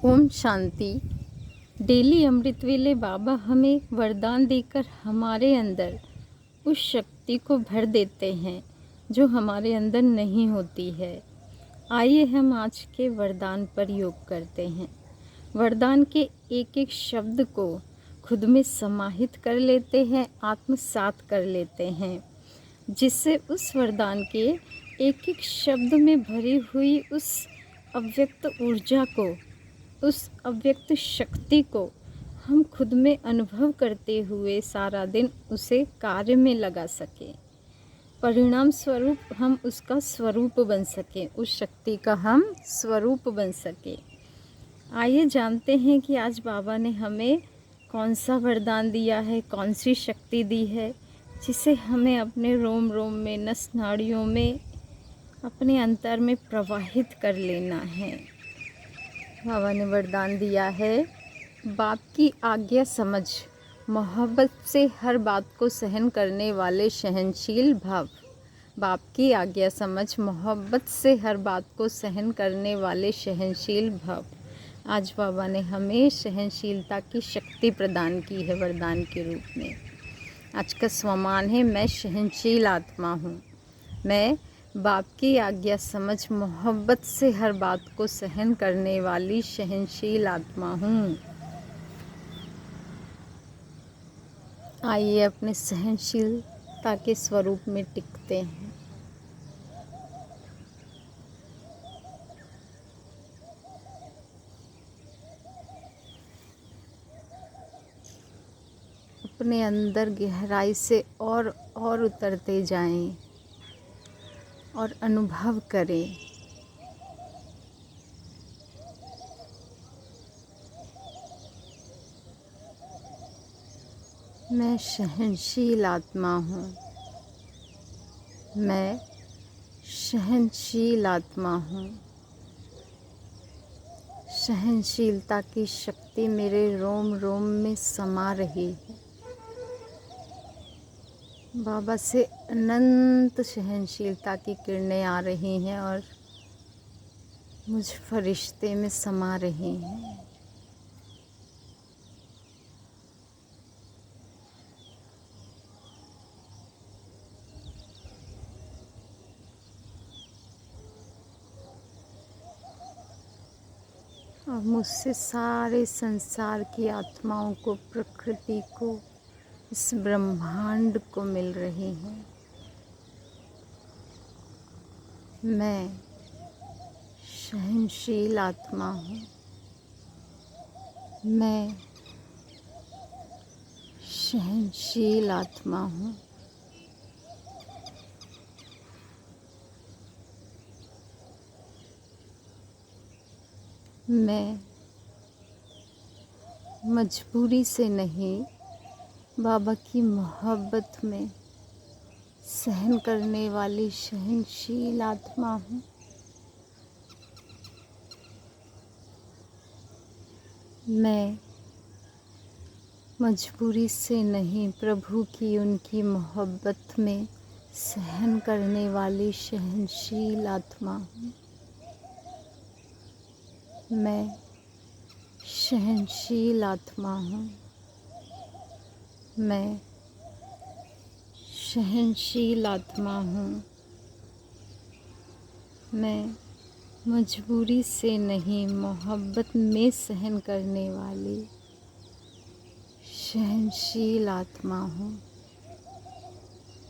Om Shanti. Daily अमृत वेले बाबा हमें वरदान देकर हमारे अंदर उस शक्ति को भर देते हैं जो हमारे अंदर नहीं होती है। आइए हम आज के वरदान पर योग करते हैं। वरदान के एक एक शब्द को खुद में समाहित कर लेते हैं, आत्मसात कर लेते हैं, जिससे उस वरदान के एक एक शब्द में भरी हुई उस अव्यक्त ऊर्जा को, उस अव्यक्त शक्ति को हम खुद में अनुभव करते हुए सारा दिन उसे कार्य में लगा सकें। परिणाम स्वरूप हम उसका स्वरूप बन सकें, उस शक्ति का हम स्वरूप बन सकें। आइए जानते हैं कि आज बाबा ने हमें कौन सा वरदान दिया है, कौन सी शक्ति दी है, जिसे हमें अपने रोम रोम में, नस नाड़ियों में, अपने अंतर में प्रवाहित कर लेना है। बाबा ने वरदान दिया है, बाप की आज्ञा समझ, मोहब्बत से हर बात को सहन करने वाले सहनशील भव। बाप की आज्ञा समझ, मोहब्बत से हर बात को सहन करने वाले सहनशील भव। आज बाबा ने हमें सहनशीलता की शक्ति प्रदान की है वरदान के रूप में। आज का स्वमान है, मैं सहनशील आत्मा हूँ। मैं बाप की आज्ञा समझ, मोहब्बत से हर बात को सहन करने वाली सहनशील आत्मा हूँ। आइए अपने सहनशीलता के स्वरूप में टिकते हैं। अपने अंदर गहराई से और उतरते जाएं और अनुभव करें। मैं सहनशील आत्मा हूँ। मैं सहनशील आत्मा हूँ। सहनशीलता की शक्ति मेरे रोम रोम में समा रही है। बाबा से अनंत सहनशीलता की किरणें आ रही हैं और मुझ फरिश्ते में समा रही हैं। और मुझसे सारे संसार की आत्माओं को, प्रकृति को, इस ब्रह्मांड को मिल रही हैं। मैं सहनशील आत्मा हूँ। मैं सहनशील आत्मा हूँ। मैं मजबूरी से नहीं, बाबा की मोहब्बत में सहन करने वाली सहनशील आत्मा हूँ। मैं मजबूरी से नहीं, प्रभु की उनकी मोहब्बत में सहन करने वाली सहनशील आत्मा हूँ। मैं सहनशील आत्मा हूँ। मैं सहनशील आत्मा हूँ। मैं मजबूरी से नहीं, मोहब्बत में सहन करने वाली सहनशील आत्मा हूँ।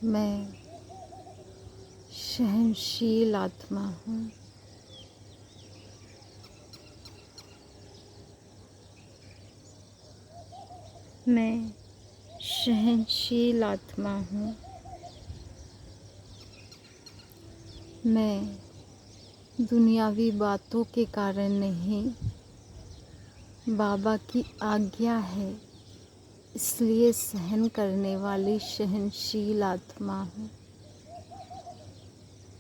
मैं सहनशील आत्मा हूँ। मैं सहनशील आत्मा हूँ। मैं दुनियावी बातों के कारण नहीं, बाबा की आज्ञा है इसलिए सहन करने वाली सहनशील आत्मा हूँ।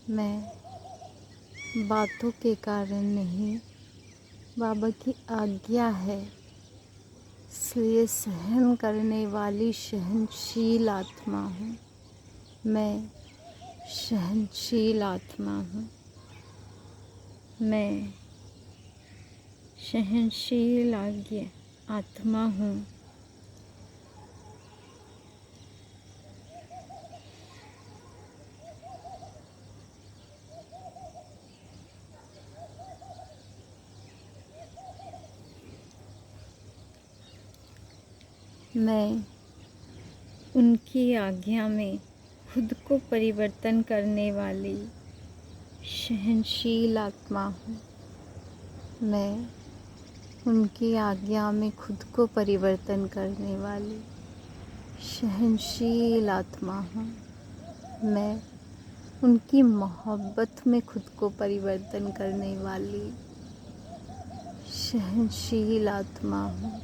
मैं बातों के कारण नहीं, बाबा की आज्ञा है इसलिए सहन करने वाली सहनशील आत्मा हूँ। मैं सहनशील आत्मा हूँ। मैं सहनशील आज्ञा आत्मा हूँ। मैं उनकी आज्ञा में खुद को परिवर्तन करने वाली सहनशील आत्मा हूँ। मैं उनकी आज्ञा में खुद को परिवर्तन करने वाली सहनशील आत्मा हूँ। मैं उनकी मोहब्बत में खुद को परिवर्तन करने वाली सहनशील आत्मा हूँ।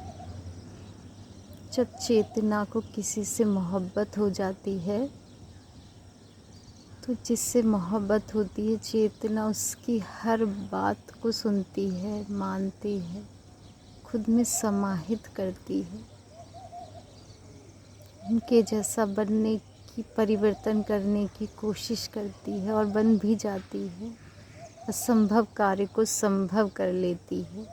जब चेतना को किसी से मोहब्बत हो जाती है तो जिससे मोहब्बत होती है चेतना उसकी हर बात को सुनती है, मानती है, खुद में समाहित करती है, उनके जैसा बनने की, परिवर्तन करने की कोशिश करती है और बन भी जाती है। असंभव कार्य को संभव कर लेती है।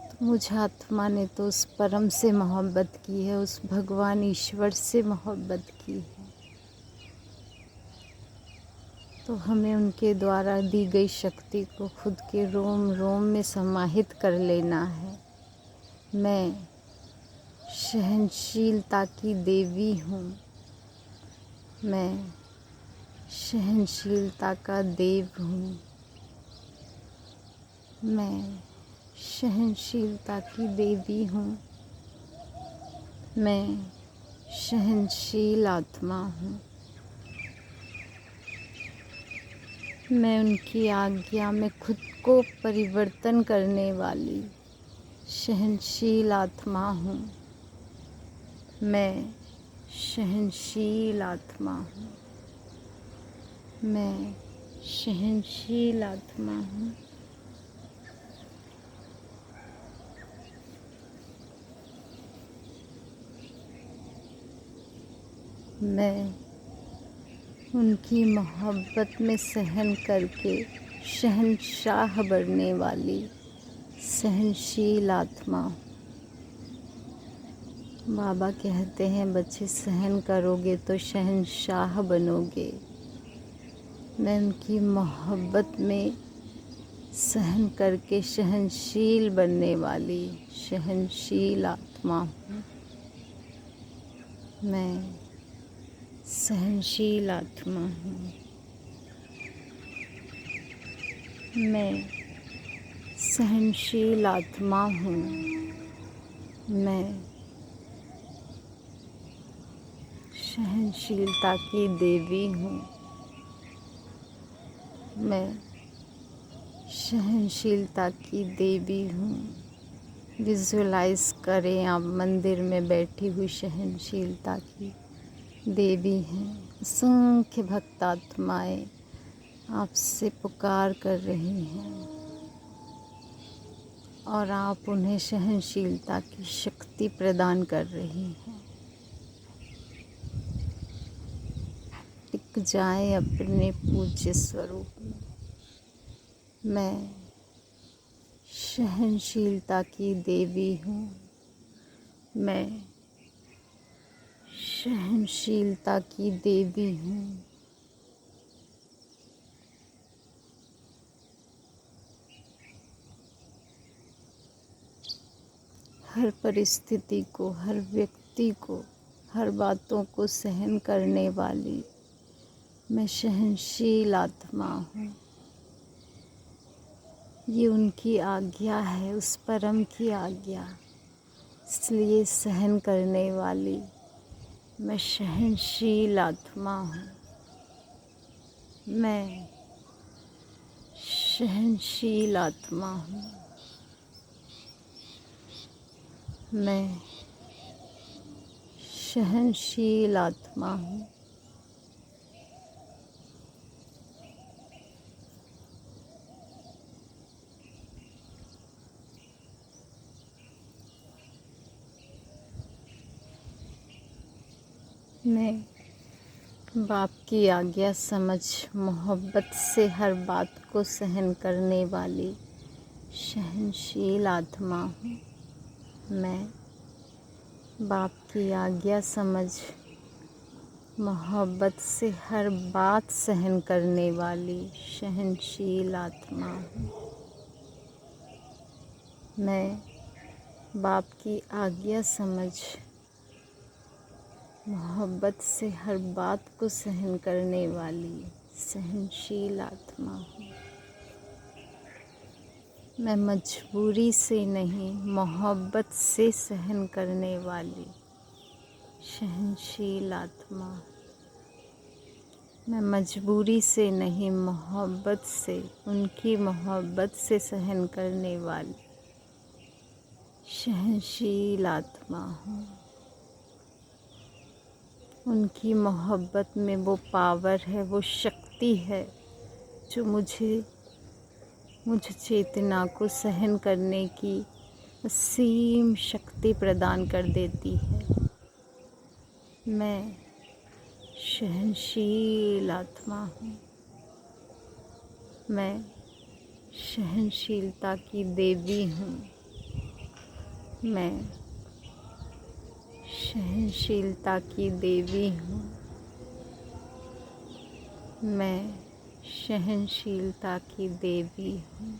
तो मुझ आत्मा ने तो उस परम से मोहब्बत की है, उस भगवान ईश्वर से मोहब्बत की है। तो हमें उनके द्वारा दी गई शक्ति को खुद के रोम रोम में समाहित कर लेना है। मैं सहनशीलता की देवी हूँ। मैं सहनशीलता का देव हूँ। मैं सहनशीलता की देवी हूँ। मैं सहनशील आत्मा हूँ। मैं उनकी आज्ञा में खुद को परिवर्तन करने वाली सहनशील आत्मा हूँ। मैं सहनशील आत्मा हूँ। मैं सहनशील आत्मा हूँ। मैं उनकी मोहब्बत में सहन करके शहंशाह बनने वाली सहनशील आत्मा हूँ। बाबा कहते हैं बच्चे सहन करोगे तो शहंशाह बनोगे। मैं उनकी मोहब्बत में सहन करके सहनशील बनने वाली सहनशील आत्मा हूँ। मैं सहनशील आत्मा हूँ। मैं सहनशील आत्मा हूँ। मैं सहनशीलता की देवी हूँ। मैं सहनशीलता की देवी हूँ। विजुअलाइज करें आप मंदिर में बैठी हुई सहनशीलता की देवी हैं। असंख्य भक्त आत्माएं आपसे पुकार कर रही हैं और आप उन्हें सहनशीलता की शक्ति प्रदान कर रही हैं। टिक जाएं अपने पूज्य स्वरूप में। मैं सहनशीलता की देवी हूँ। मैं सहनशीलता की देवी हूँ। हर परिस्थिति को, हर व्यक्ति को, हर बातों को सहन करने वाली मैं सहनशील आत्मा हूँ। ये उनकी आज्ञा है, उस परम की आज्ञा, इसलिए सहन करने वाली मैं सहनशील आत्मा हूँ। मैं सहनशील आत्मा हूँ। मैं सहनशील आत्मा हूँ। मैं बाप की आज्ञा समझ मोहब्बत से हर बात को सहन करने वाली सहनशील आत्मा हूँ। मैं बाप की आज्ञा समझ मोहब्बत से हर बात सहन करने वाली सहनशील आत्मा हूँ। मैं बाप की आज्ञा समझ मोहब्बत से हर बात को सहन करने वाली सहनशील आत्मा हूँ। मैं मजबूरी से नहीं, मोहब्बत से सहन करने वाली सहनशील आत्मा। मैं मजबूरी से नहीं, मोहब्बत से, उनकी मोहब्बत से सहन करने वाली सहनशील आत्मा हूँ। उनकी मोहब्बत में वो पावर है, वो शक्ति है जो मुझ चेतना को सहन करने की असीम शक्ति प्रदान कर देती है। मैं सहनशील आत्मा हूँ। मैं सहनशीलता की देवी हूँ। मैं सहनशीलता की देवी हूँ। मैं सहनशीलता की देवी हूँ।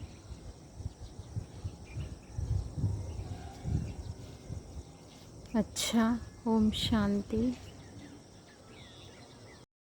अच्छा, ओम शांति।